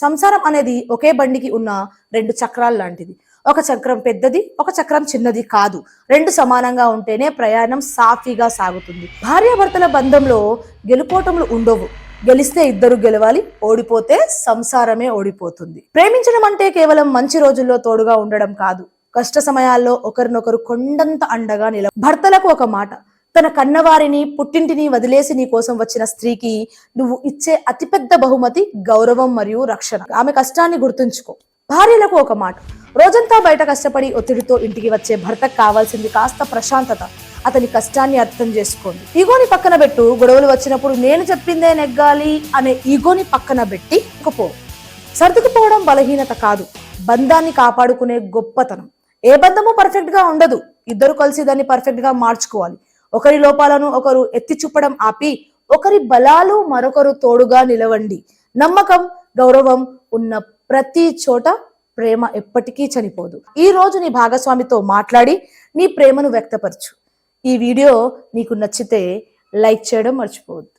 సంసారం అనేది ఒకే బండికి ఉన్న రెండు చక్రాలు లాంటిది. ఒక చక్రం పెద్దది, ఒక చక్రం చిన్నది కాదు. రెండు సమానంగా ఉంటేనే ప్రయాణం సాఫీగా సాగుతుంది. భార్యాభర్తల బంధంలో గెలుపోటములు ఉండవు. గెలిస్తే ఇద్దరు గెలవాలి, ఓడిపోతే సంసారమే ఓడిపోతుంది. ప్రేమించడం అంటే కేవలం మంచి రోజుల్లో తోడుగా ఉండడం కాదు, కష్ట సమయాల్లో ఒకరినొకరు కొండంత అండగా భర్తలకు ఒక మాట: తన కన్నవారిని పుట్టింటిని వదిలేసి నీ కోసం వచ్చిన స్త్రీకి నువ్వు ఇచ్చే అతిపెద్ద బహుమతి గౌరవం మరియు రక్షణ. ఆమె కష్టాన్ని గుర్తుంచుకో. భార్యలకు ఒక మాట: రోజంతా బయట కష్టపడి ఒత్తిడితో ఇంటికి వచ్చే భర్తకు కావాల్సింది కాస్త ప్రశాంతత. అతని కష్టాన్ని అర్థం చేసుకోండి. ఈగోని పక్కన పెట్టు. గొడవలు వచ్చినప్పుడు నేను చెప్పిందే నెగ్గాలి అనే ఈగోని పక్కన పెట్టి సర్దుకుపోవడం బలహీనత కాదు, బంధాన్ని కాపాడుకునే గొప్పతనం. ఏ బంధము పర్ఫెక్ట్ గా ఉండదు. ఇద్దరు కలిసి దాన్ని పర్ఫెక్ట్ గా మార్చుకోవాలి. ఒకరి లోపాలను ఒకరు ఎత్తి చూపడం ఆపి ఒకరి బలాలు మరొకరు తోడుగా నిలవండి. నమ్మకం, గౌరవం ఉన్న ప్రతి చోట ప్రేమ ఎప్పటికీ చనిపోదు. ఈ రోజు నీ భాగస్వామితో మాట్లాడి నీ ప్రేమను వ్యక్తపరచు. ఈ వీడియో నీకు నచ్చితే లైక్ చేయడం మర్చిపోవద్దు.